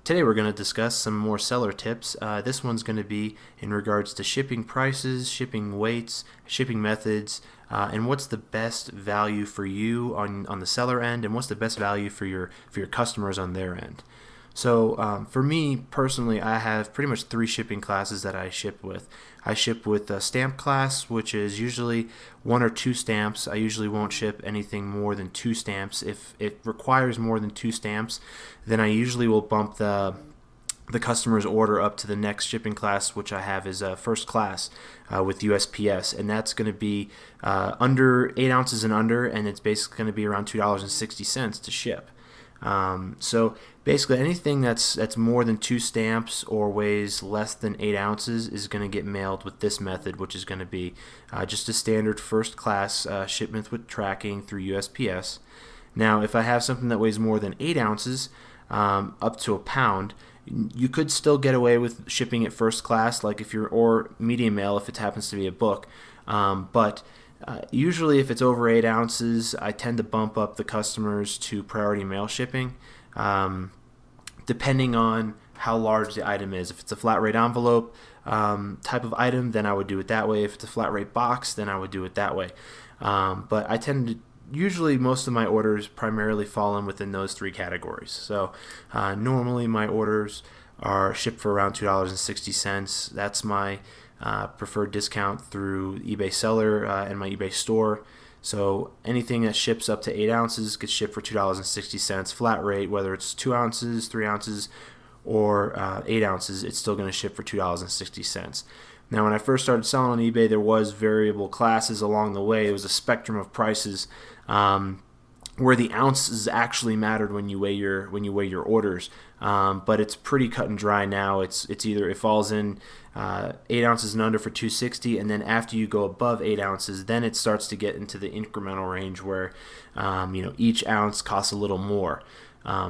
Today we're going to discuss some more seller tips. This one's going to be in regards to shipping prices, shipping weights, shipping methods, and what's the best value for you on the seller end, and what's the best value for your customers on their end. So for me personally, I have pretty much 3 shipping classes that I ship with. I ship with a stamp class, which is usually 1 or 2 stamps. I usually won't ship anything more than 2 stamps. If it requires more than 2 stamps, then I usually will bump the customer's order up to the next shipping class, which I have is first class with USPS, and that's going to be under 8 ounces and under, and it's basically going to be around $2.60 to ship. So basically anything that's more than 2 stamps or weighs less than 8 ounces is going to get mailed with this method, which is going to be just a standard first class shipment with tracking through USPS. Now if I have something that weighs more than 8 ounces up to a pound, you could still get away with shipping it first class, like if you're, or medium mail if it happens to be a book, but usually if it's over 8 ounces, I tend to bump up the customers to priority mail shipping, depending on how large the item is. If it's a flat rate envelope type of item, then I would do it that way. If it's a flat rate box, then I would do it that way. But I tend to, usually most of my orders primarily fall in within those 3 categories. So normally my orders are shipped for around $2.60. That's my preferred discount through eBay Seller and my eBay store. So anything that ships up to 8 ounces gets shipped for $2.60 flat rate. Whether it's 2 ounces, 3 ounces, or 8 ounces, it's still going to ship for $2.60. Now when I first started selling on eBay, there was variable classes along the way. It was a spectrum of prices where the ounces actually mattered when you weigh your orders. But it's pretty cut and dry now. It's either it falls in 8 ounces and under for $2.60, and then after you go above 8 ounces, then it starts to get into the incremental range where each ounce costs a little more.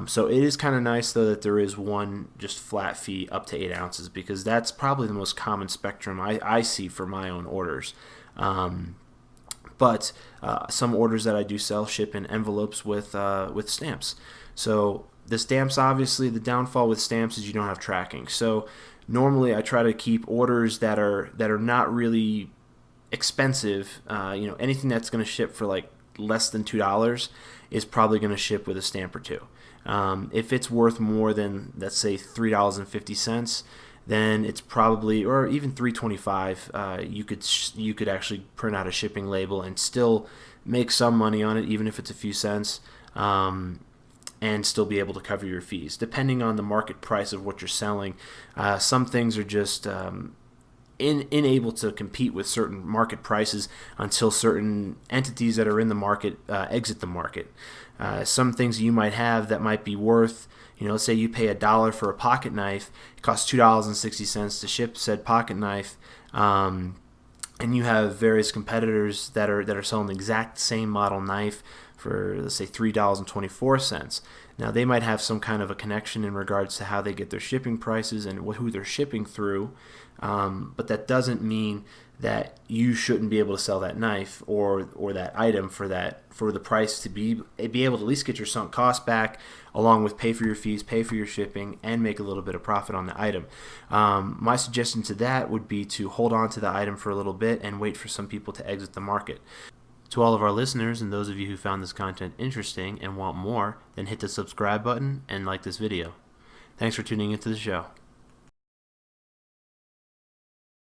So it is kind of nice though that there is one just flat fee up to 8 ounces, because that's probably the most common spectrum I see for my own orders. But some orders that I do sell ship in envelopes with stamps. So the stamps, obviously, the downfall with stamps is you don't have tracking. So normally I try to keep orders that are not really expensive. Anything that's going to ship for like less than $2 is probably going to ship with a stamp or 2. If it's worth more than, let's say, $3.50, then it's probably, or even $3.25, you could actually print out a shipping label and still make some money on it, even if it's a few cents, and still be able to cover your fees, depending on the market price of what you're selling. Some things are just unable to compete with certain market prices until certain entities that are in the market exit the market. Some things you might have that might be worth, let's say you pay $1 for a pocket knife, it costs $2.60 to ship said pocket knife, and you have various competitors that are selling the exact same model knife for, let's say, $3.24. Now they might have some kind of a connection in regards to how they get their shipping prices and who they're shipping through, but that doesn't mean that you shouldn't be able to sell that knife or that item for the price, to be able to at least get your sunk cost back, along with pay for your fees, pay for your shipping, and make a little bit of profit on the item. My suggestion to that would be to hold on to the item for a little bit and wait for some people to exit the market. To all of our listeners and those of you who found this content interesting and want more, then hit the subscribe button and like this video. Thanks for tuning into the show.